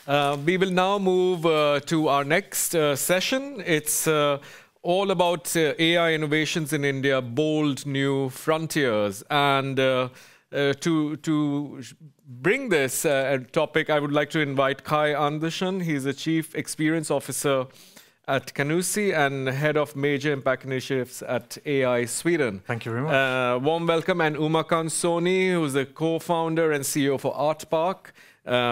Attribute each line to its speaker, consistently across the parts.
Speaker 1: We will now move to our next session. It's all about AI innovations in India, bold new frontiers. And to bring this topic, I would like to invite Kai Andersson. He's the Chief Experience Officer at Canucci and Head of Major Impact Initiatives at AI Sweden.
Speaker 2: Thank you very much.
Speaker 1: Warm welcome. And Umakant Soni, who's the co-founder and CEO for ARTPARK,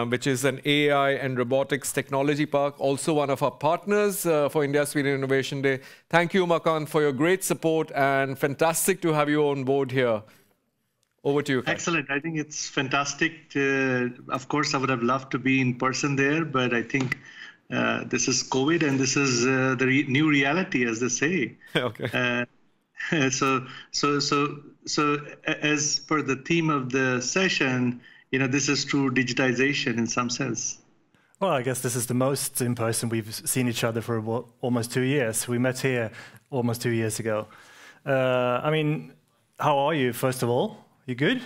Speaker 1: which is an AI and robotics technology park, also one of our partners for India-Sweden Innovation Day. Thank you, Umakant, for your great support, and fantastic to have you on board here. Over to you, Kai.
Speaker 3: Excellent. I think it's fantastic. Of course, I would have loved to be in person there, but I think this is COVID, and this is the new reality, as they say.
Speaker 1: Okay.
Speaker 3: So as per the theme of the session, you know, this is true digitization in some sense.
Speaker 2: Well, I guess this is the most in person we've seen each other for almost 2 years. We met here almost 2 years ago. I mean, how are you, first of all? You good?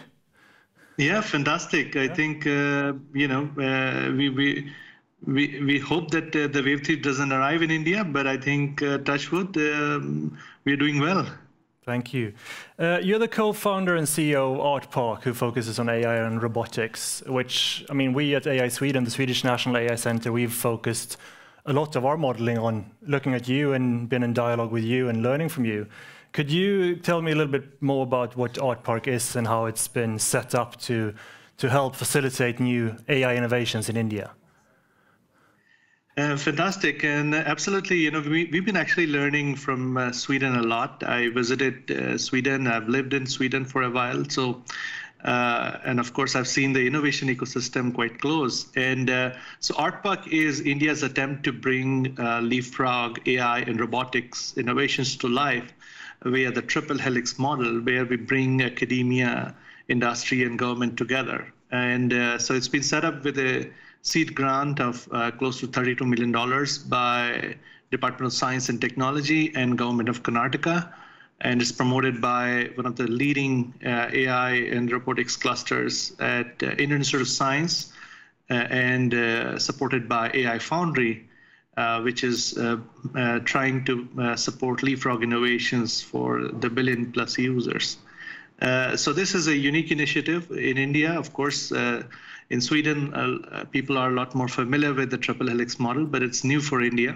Speaker 3: Yeah, fantastic. I think, you know, we hope that the wave 3 doesn't arrive in India, but I think, touch wood, we're doing well.
Speaker 2: Thank you. You're the co-founder and CEO of ARTPARK, who focuses on AI and robotics, which, I mean, we at AI Sweden, the Swedish National AI Center, we've focused a lot of our modeling on looking at you and been in dialogue with you and learning from you. Could you tell me a little bit more about what ARTPARK is and how it's been set up to help facilitate new AI innovations in India?
Speaker 3: Fantastic, and absolutely, you know, we've been actually learning from Sweden a lot. I visited Sweden, I've lived in Sweden for a while, so, and of course, I've seen the innovation ecosystem quite close. And so ARTPARK is India's attempt to bring leapfrog AI and robotics innovations to life via the triple helix model, where we bring academia, industry, and government together. And so it's been set up with a seed grant of close to $32 million by Department of Science and Technology and Government of Karnataka, and it's promoted by one of the leading AI and robotics clusters at Indian Institute of Science, and supported by AI Foundry, which is trying to support leapfrog innovations for the billion-plus users. So this is a unique initiative in India. Of course, in Sweden, people are a lot more familiar with the triple helix model, but it's new for India.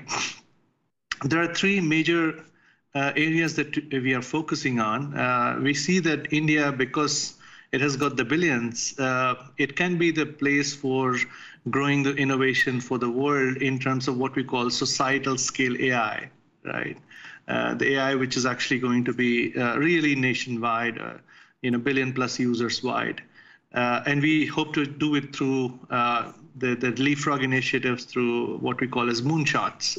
Speaker 3: There are 3 major areas that we are focusing on. We see that India, because it has got the billions, it can be the place for growing the innovation for the world in terms of what we call societal scale AI, right? The AI which is actually going to be really nationwide, you know, billion-plus users wide. And we hope to do it through the leapfrog initiatives, through what we call as moonshots.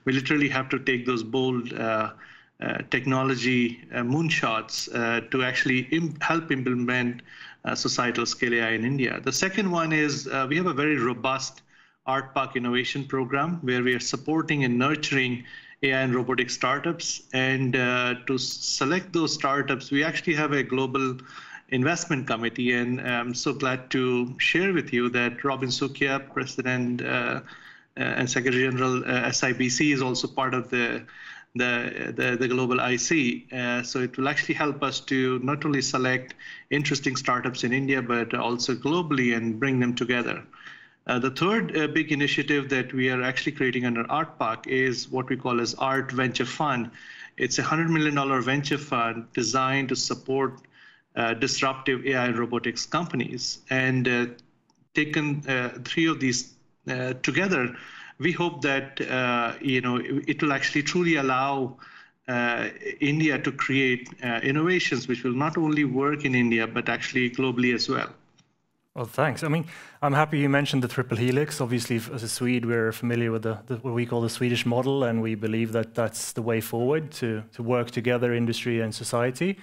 Speaker 3: We literally have to take those bold technology moonshots to actually help implement societal scale AI in India. The second one is we have a very robust ARTPARK innovation program where we are supporting and nurturing AI and robotic startups. And to select those startups, we actually have a global investment committee, and I'm so glad to share with you that Robin Sukhia, President and Secretary General SIBC, is also part of the global IC. So it will actually help us to not only select interesting startups in India, but also globally and bring them together. The third big initiative that we are actually creating under ARTPARK is what we call as Art Venture Fund. It's a $100 million venture fund designed to support disruptive AI and robotics companies. And taken 3 of these together, we hope that you know, it will actually truly allow India to create innovations which will not only work in India, but actually globally as well.
Speaker 2: Well, thanks. I mean, I'm happy you mentioned the triple helix. Obviously, as a Swede, we're familiar with what we call the Swedish model, and we believe that that's the way forward to work together, industry and society,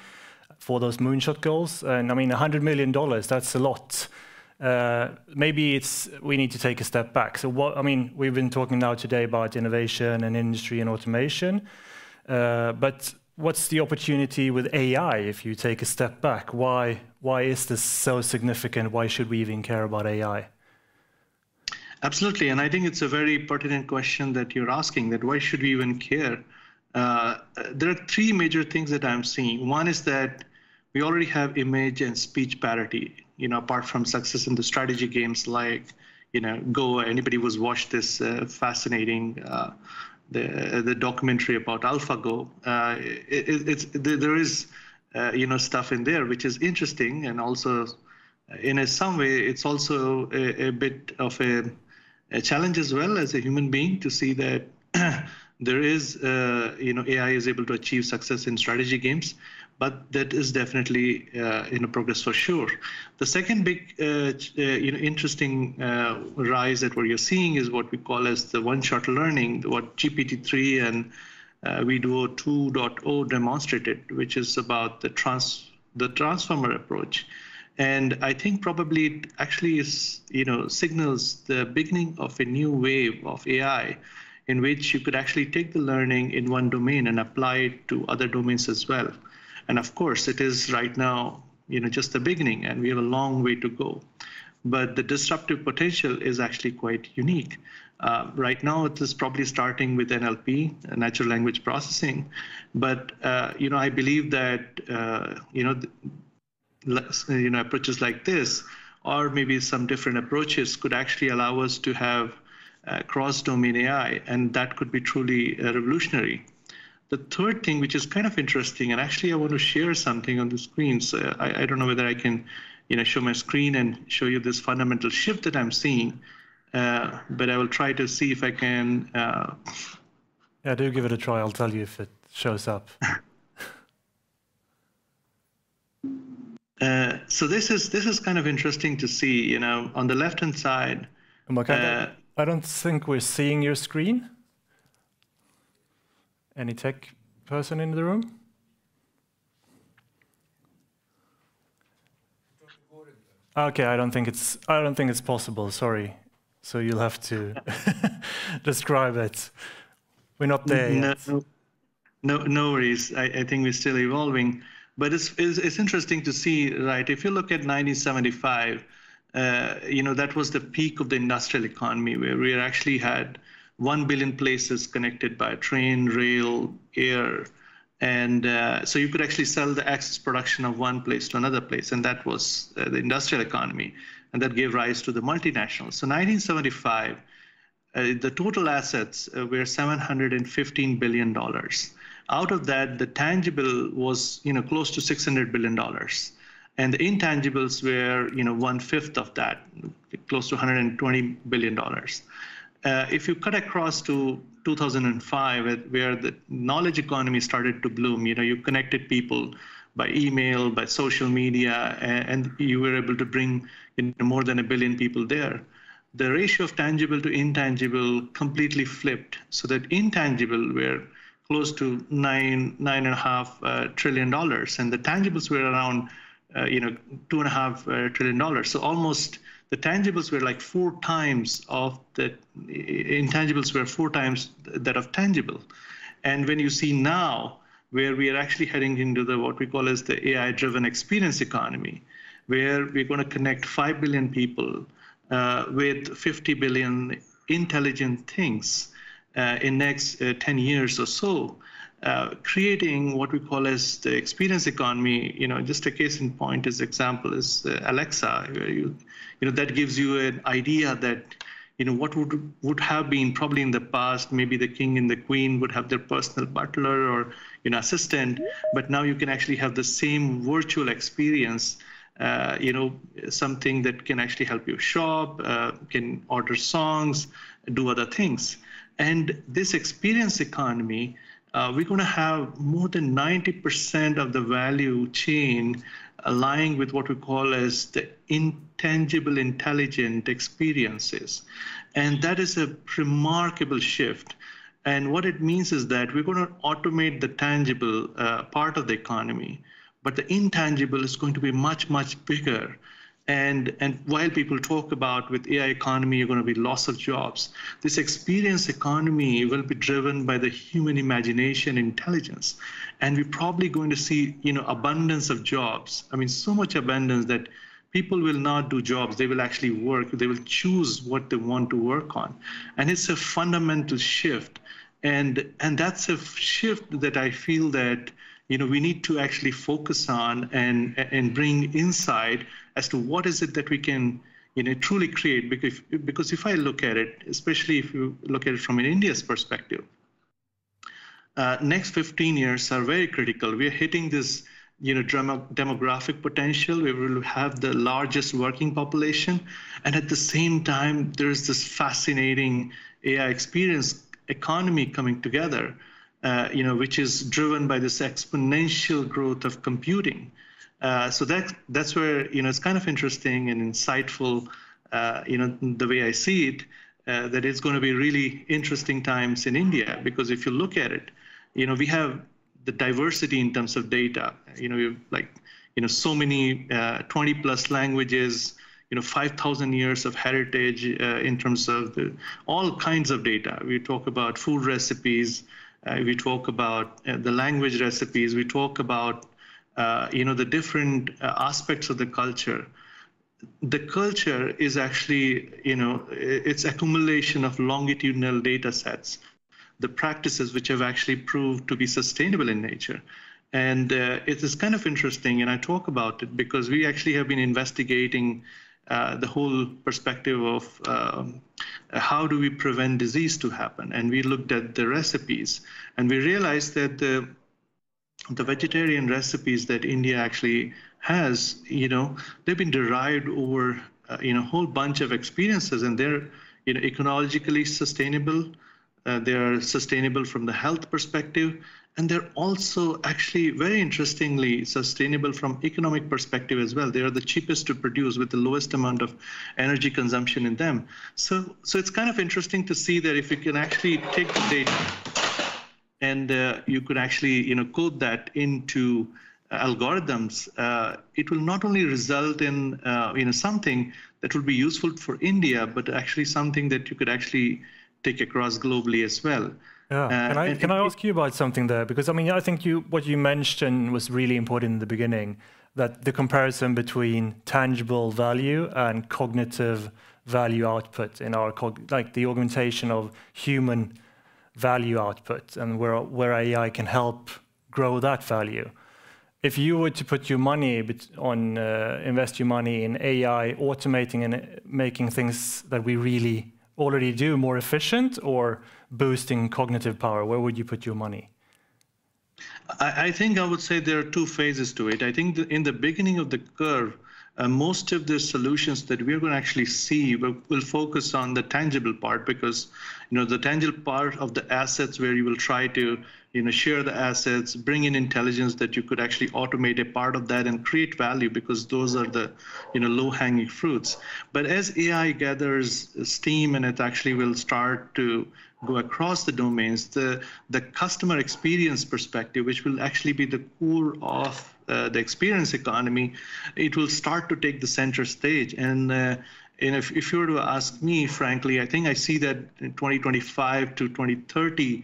Speaker 2: for those moonshot goals. And I mean, $100 million, that's a lot. Maybe we need to take a step back. So what, I mean, we've been talking now today about innovation and industry and automation, but what's the opportunity with AI if you take a step back? Why is this so significant? Why should we even care about AI?
Speaker 3: Absolutely, and I think it's a very pertinent question that you're asking, that why should we even care? There are three major things that I'm seeing. One is that we already have image and speech parity, apart from success in the strategy games like, Go. Anybody who's watched this fascinating the documentary about AlphaGo, there is stuff in there which is interesting, and also in some way it's also a bit of a challenge as well as a human being to see that there is AI is able to achieve success in strategy games, but that is definitely progress for sure. The second big interesting rise that what you're seeing is what we call as the one-shot learning, what GPT-3 and Vduo 2.0 demonstrated, which is about the transformer approach. And I think probably it actually is, signals the beginning of a new wave of AI in which you could actually take the learning in one domain and apply it to other domains as well. And of course, it is right now, just the beginning, and we have a long way to go. But the disruptive potential is actually quite unique. Right now, it is probably starting with NLP, natural language processing. But, I believe that, approaches like this, or maybe some different approaches, could actually allow us to have cross-domain AI, and that could be truly revolutionary. The third thing, which is kind of interesting, and actually I want to share something on the screen. So I don't know whether I can, show my screen and show you this fundamental shift that I'm seeing, but I will try to see if I can.
Speaker 2: Yeah, do give it a try. I'll tell you if it shows up.
Speaker 3: So this is kind of interesting to see. On the left-hand side.
Speaker 2: Umakant, I don't think we're seeing your screen. Any tech person in the room? Okay, I don't think it's possible. Sorry. So you'll have to describe it. We're not there yet.
Speaker 3: No worries. I think we're still evolving. But it's interesting to see, right? If you look at 1975, that was the peak of the industrial economy, where we actually had 1 billion places connected by train, rail, air. And so you could actually sell the excess production of one place to another place. And that was the industrial economy. And that gave rise to the multinationals. So 1975, the total assets were $715 billion. Out of that, the tangible was close to $600 billion. And the intangibles were 1/5 of that, close to $120 billion. If you cut across to 2005, where the knowledge economy started to bloom, you connected people by email, by social media, and you were able to bring more than 1 billion people there. The ratio of tangible to intangible completely flipped, so that intangible were close to $9.5 trillion, and the tangibles were around $2.5 trillion. So almost the tangibles were like 4 times of the intangibles were 4 times that of tangible. And when you see now, where we are actually heading into what we call as the AI-driven experience economy, where we're going to connect 5 billion people with 50 billion intelligent things in next 10 years or so, creating what we call as the experience economy. Just a case in point is example is Alexa, where that gives you an idea that what would have been probably in the past, maybe the king and the queen would have their personal butler or assistant, but now you can actually have the same virtual experience, something that can actually help you shop, can order songs, do other things. And this experience economy, we're going to have more than 90% of the value chain lying with what we call as the intangible intelligent experiences. And that is a remarkable shift. And what it means is that we're going to automate the tangible part of the economy, but the intangible is going to be much, much bigger. And while people talk about with AI economy, you're going to be loss of jobs, this experience economy will be driven by the human imagination, intelligence. And we're probably going to see, abundance of jobs. I mean, so much abundance that people will not do jobs. They will actually work. They will choose what they want to work on. And it's a fundamental shift. And that's a shift that I feel that we need to actually focus on and bring insight as to what is it that we can truly create. Because if I look at it, especially if you look at it from an India's perspective, next 15 years are very critical. We are hitting this demographic potential. We will have the largest working population, and at the same time, there's this fascinating AI experience economy coming together, which is driven by this exponential growth of computing. So that's where it's kind of interesting and insightful, the way I see it, that it's going to be really interesting times in India, because if you look at it, we have the diversity in terms of data. So many 20+ languages, 5,000 years of heritage in terms of all kinds of data. We talk about food recipes, we talk about the language recipes, we talk about the different aspects of the culture. The culture is actually, it's accumulation of longitudinal data sets, the practices which have actually proved to be sustainable in nature. And it is kind of interesting, and I talk about it because we actually have been investigating the whole perspective of how do we prevent disease to happen. And we looked at the recipes, and we realized that the vegetarian recipes that India actually has, they've been derived over a whole bunch of experiences, and they're ecologically sustainable. They're sustainable from the health perspective, and they're also actually very interestingly sustainable from economic perspective as well. They are the cheapest to produce with the lowest amount of energy consumption in them. So it's kind of interesting to see that if you can actually take the data and you could actually code that into algorithms, it will not only result in something that will be useful for India, but actually something that you could actually take across globally as well.
Speaker 2: Yeah. Can I ask you about something there? Because I think what you mentioned was really important in the beginning, that the comparison between tangible value and cognitive value output in our like the augmentation of human value output, and where AI can help grow that value. If you were to put your money on invest your money in AI automating and making things that we really already do more efficient, or boosting cognitive power, where would you put your money?
Speaker 3: I think I would say there are two phases to it. I think in the beginning of the curve, most of the solutions that we're going to actually see will focus on the tangible part, because the tangible part of the assets where you will try to share the assets, bring in intelligence that you could actually automate a part of that and create value, because those are the low-hanging fruits. But as AI gathers steam and it actually will start to go across the domains, the customer experience perspective, which will actually be the core of the experience economy, it will start to take the center stage. And if you were to ask me, frankly, I think I see that in 2025 to 2030,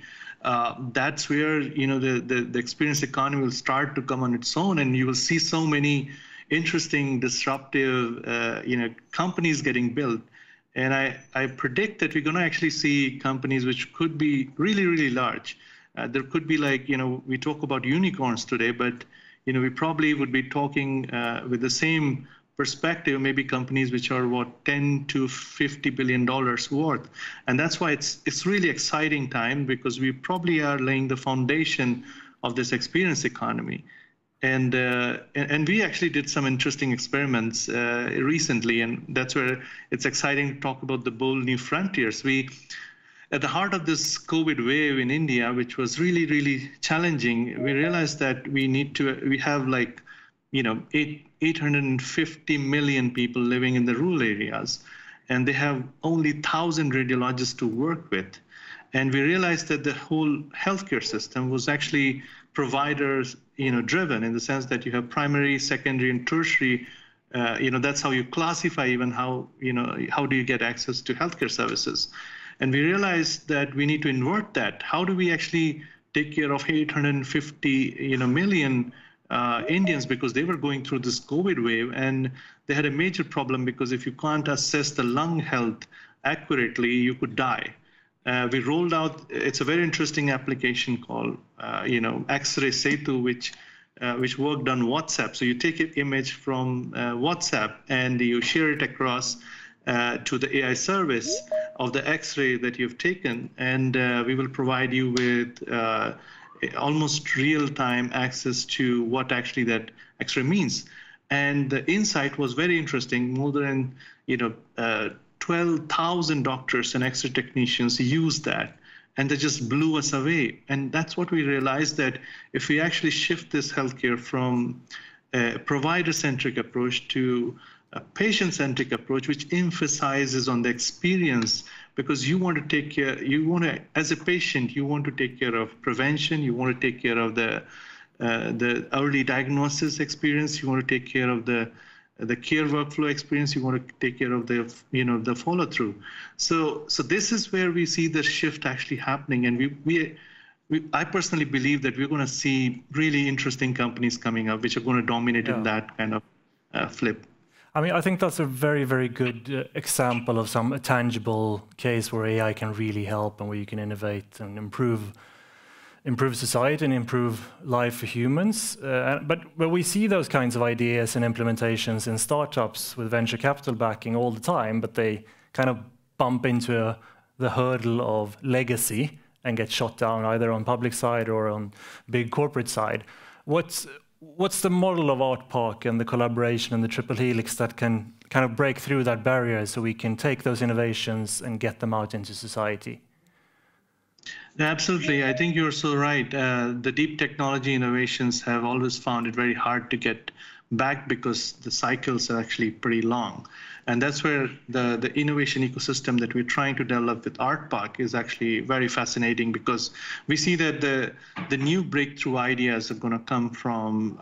Speaker 3: that's where the experience economy will start to come on its own, and you will see so many interesting, disruptive companies getting built. And I predict that we're going to actually see companies which could be really, really large. There could be we talk about unicorns today, but we probably would be talking with the same perspective, maybe companies which are $10 to $50 billion worth. And that's why it's really exciting time, because we probably are laying the foundation of this experience economy. And we actually did some interesting experiments recently, and that's where it's exciting to talk about the bold new frontiers. At the heart of this COVID wave in India, which was really, really challenging, we realized that we have 850 million people living in the rural areas, and they have only 1,000 radiologists to work with. And we realized that the whole healthcare system was actually providers, driven, in the sense that you have primary, secondary, and tertiary. That's how you classify even how do you get access to healthcare services. And we realized that we need to invert that. How do we actually take care of 850 million Indians, because they were going through this COVID wave, and they had a major problem because if you can't assess the lung health accurately, you could die. We rolled out, it's a very interesting application called, X-ray Setu, which worked on WhatsApp. So you take an image from WhatsApp and you share it across to the AI service of the X-ray that you've taken, and we will provide you with almost real-time access to what actually that X-ray means. And the insight was very interesting. More than 12,000 doctors and X-ray technicians used that, and they just blew us away. And that's what we realized, that if we actually shift this healthcare from a provider-centric approach to a patient-centric approach, which emphasizes on the experience, because you want to take care, as a patient, you want to take care of prevention, you want to take care of the early diagnosis experience, you want to take care of the care workflow experience, you want to take care of the follow through. So this is where we see the shift actually happening, and I personally believe that we're going to see really interesting companies coming up, which are going to dominate in that kind of flip.
Speaker 2: I mean, I think that's a very, very good example of a tangible case where AI can really help and where you can innovate and improve society and improve life for humans. But we see those kinds of ideas and implementations in startups with venture capital backing all the time, but they kind of bump into the hurdle of legacy and get shot down either on public side or on big corporate side. What's the model of ARTPARK and the collaboration and the triple helix that can kind of break through that barrier so we can take those innovations and get them out into society?
Speaker 3: Absolutely. I think you're so right. The deep technology innovations have always found it very hard to get back because the cycles are actually pretty long. And that's where the innovation ecosystem that we're trying to develop with ARTPARK is actually very fascinating, because we see that the new breakthrough ideas are going to come from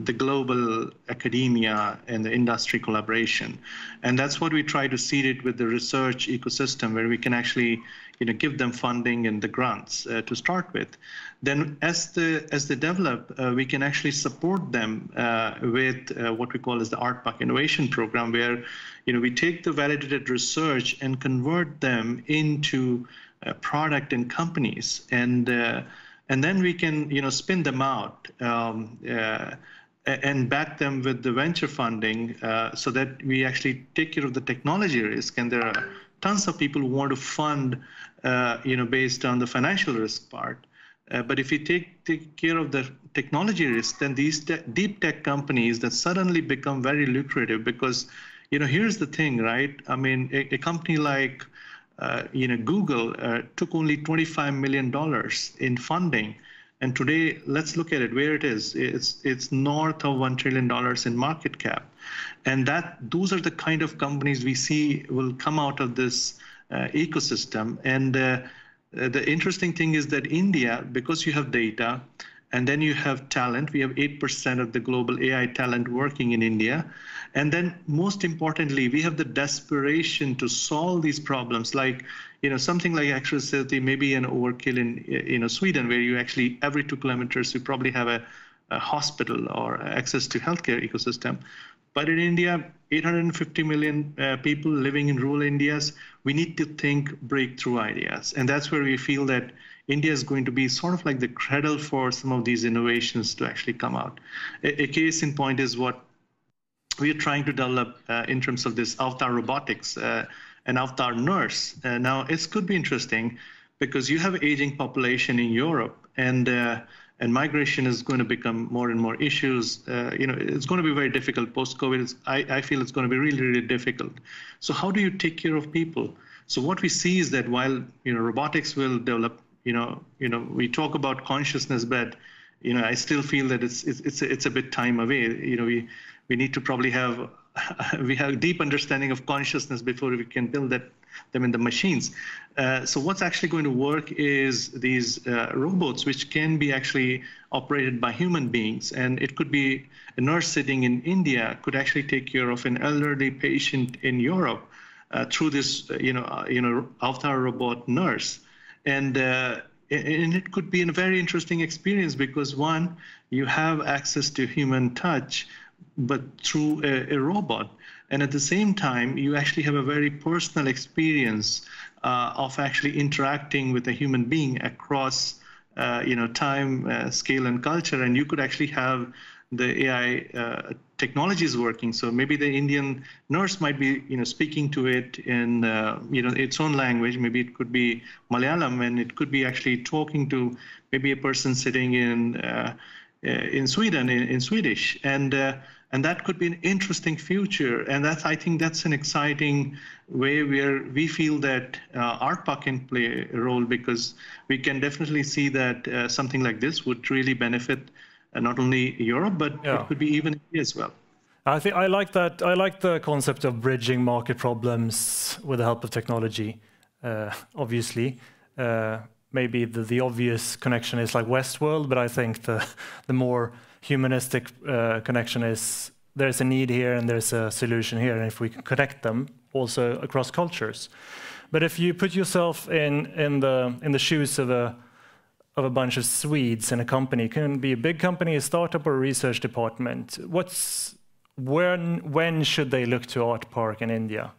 Speaker 3: the global academia and the industry collaboration. And that's what we try to seed it with the research ecosystem, where we can actually give them funding and the grants to start with. Then as they develop, we can actually support them with what we call as the ARTPARK Innovation Program, where we take the validated research and convert them into product and companies, and then we can spin them out and back them with the venture funding, so that we actually take care of the technology risk. And there are tons of people who want to fund based on the financial risk part. But if we take care of the technology risk, then these deep tech companies that suddenly become very lucrative, because here's the thing, right? I mean, a company like Google took only $25 million in funding, and today let's look at it where it is. It's north of $1 trillion in market cap, and those are the kind of companies we see will come out of this ecosystem. And the interesting thing is that India, because you have data and then you have talent, we have 8% of the global AI talent working in India. And then most importantly, we have the desperation to solve these problems, like something like accessibility, maybe an overkill in Sweden, where you actually every 2 kilometers you probably have a hospital or access to healthcare ecosystem. But in India, 850 million people living in rural Indias, we need to think breakthrough ideas. And that's where we feel that India is going to be sort of like the cradle for some of these innovations to actually come out. A case in point is what we are trying to develop in terms of this avatar robotics, an avatar nurse. Now, it could be interesting because you have an aging population in Europe, and migration is going to become more and more issues. It's going to be very difficult post-COVID. I feel it's going to be really, really difficult. So how do you take care of people? So what we see is that while robotics will develop, we talk about consciousness, but I still feel that it's a bit time away. We need to probably have a deep understanding of consciousness before we can build them in the machines. So what's actually going to work is these robots, which can be actually operated by human beings. And it could be a nurse sitting in India could actually take care of an elderly patient in Europe through this, avatar robot nurse. And it could be a very interesting experience because, one, you have access to human touch, but through a robot. And at the same time, you actually have a very personal experience of actually interacting with a human being across time, scale, and culture. And you could actually have the AI technologies working. So maybe the Indian nurse might be, speaking to it in, its own language. Maybe it could be Malayalam, and it could be actually talking to maybe a person sitting in Sweden in Swedish, and that could be an interesting future. And I think that's an exciting way where we feel that ARTPARK can play a role, because we can definitely see that something like this would really benefit not only Europe, but it could be even India as well.
Speaker 2: I think I like that. I like the concept of bridging market problems with the help of technology. Obviously, maybe the obvious connection is like Westworld, but I think the more humanistic connection is there's a need here and there's a solution here, and if we can connect them also across cultures. But if you put yourself in the shoes of a bunch of Swedes in a company, it can be a big company, a startup, or a research department. When should they look to ARTPARK in India?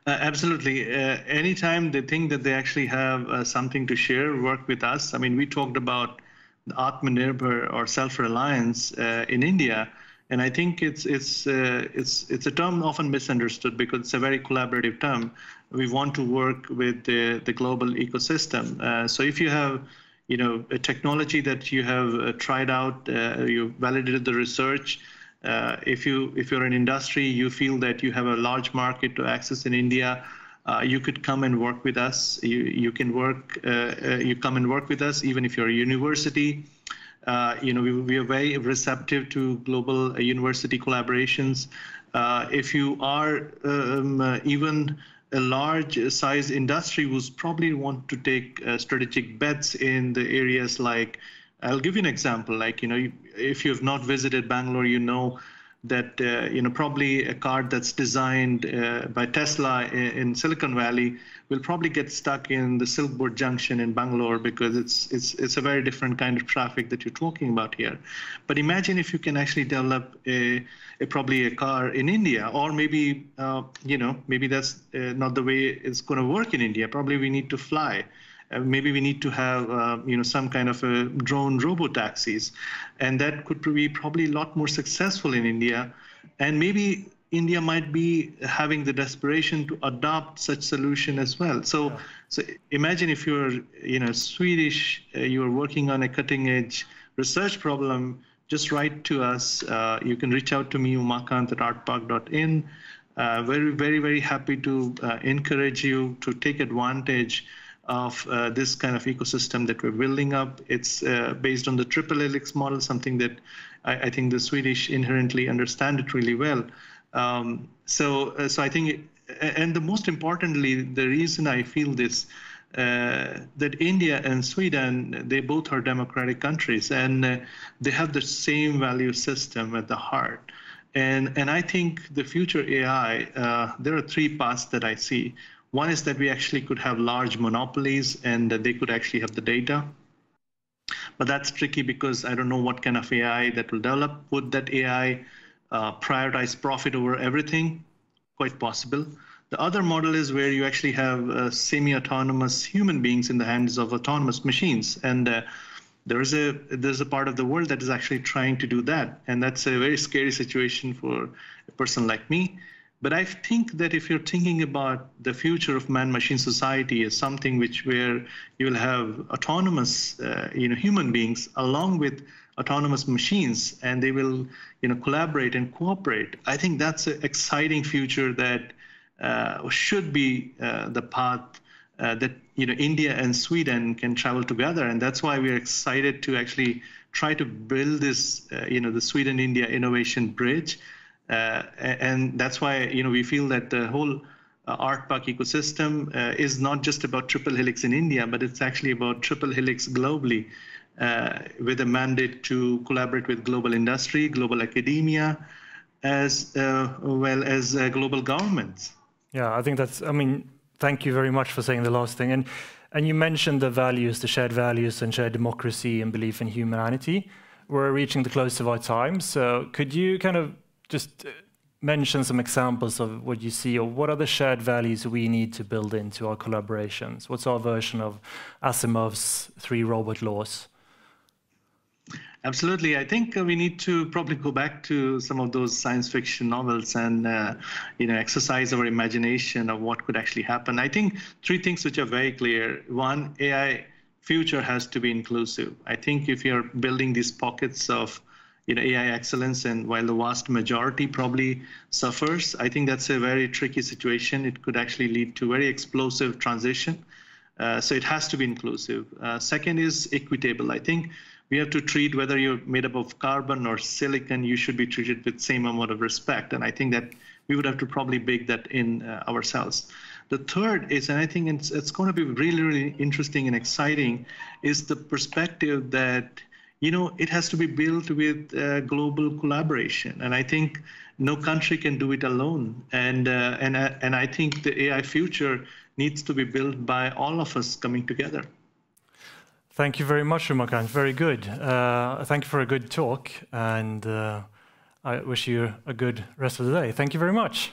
Speaker 3: Absolutely. Anytime they think that they actually have something to share, work with us. I mean, we talked about the Atmanirbhar or self-reliance in India, and I think it's a term often misunderstood because it's a very collaborative term. We want to work with the global ecosystem. So if you have, a technology that you have tried out, you validated the research. If you're an industry, you feel that you have a large market to access in India, you could come and work with us. You come and work with us, even if you're a university. We are very receptive to global university collaborations. If you are even a large size industry who's probably want to take strategic bets in the areas like, I'll give you an example, like, if you have not visited Bangalore, that, probably a car that's designed by Tesla in Silicon Valley will probably get stuck in the Silk Board Junction in Bangalore, because it's a very different kind of traffic that you're talking about here. But imagine if you can actually develop probably a car in India, or maybe, maybe that's not the way it's going to work in India. Probably we need to fly. Maybe we need to have, some kind of a drone robo-taxis, and that could be probably a lot more successful in India. And maybe India might be having the desperation to adopt such solution as well. So imagine if you're, Swedish, you're working on a cutting-edge research problem, just write to us. You can reach out to me, Umakant at artpark.in. Very, very, very happy to encourage you to take advantage of this kind of ecosystem that we're building up. It's based on the triple helix model, something that I think the Swedish inherently understand it really well. So I think, and the most importantly, the reason I feel this, that India and Sweden, they both are democratic countries, and they have the same value system at the heart. And I think the future AI, there are three paths that I see. One is that we actually could have large monopolies, and they could actually have the data. But that's tricky because I don't know what kind of AI that will develop. Would that AI prioritize profit over everything? Quite possible. The other model is where you actually have semi-autonomous human beings in the hands of autonomous machines. And there's a part of the world that is actually trying to do that. And that's a very scary situation for a person like me. But I think that if you're thinking about the future of man-machine society as something where you will have autonomous, human beings along with autonomous machines, and they will, collaborate and cooperate, I think that's an exciting future that should be the path that India and Sweden can travel together, and that's why we're excited to actually try to build this, the Sweden-India innovation bridge. And that's why we feel that the whole ARTPARK ecosystem is not just about triple helix in India, but it's actually about triple helix globally, with a mandate to collaborate with global industry, global academia, as well as global governments.
Speaker 2: Yeah, I think that's. I mean, thank you very much for saying the last thing. And you mentioned the values, the shared values and shared democracy and belief in humanity. we're reaching the close of our time. So could you kind of just mention some examples of what you see, or what are the shared values we need to build into our collaborations? What's our version of Asimov's 3 robot laws?
Speaker 3: Absolutely. I think we need to probably go back to some of those science fiction novels and exercise our imagination of what could actually happen. I think 3 things which are very clear. One, AI future has to be inclusive. I think if you're building these pockets of AI excellence, and while the vast majority probably suffers, I think that's a very tricky situation. It could actually lead to very explosive transition. So it has to be inclusive. Second is equitable. I think we have to treat whether you're made up of carbon or silicon, you should be treated with same amount of respect. And I think that we would have to probably bake that in ourselves. The third is, and I think it's going to be really, really interesting and exciting, is the perspective that, it has to be built with global collaboration. And I think no country can do it alone. And I think the AI future needs to be built by all of us coming together.
Speaker 2: Thank you very much, Umakant. Very good. Thank you for a good talk, and I wish you a good rest of the day. Thank you very much.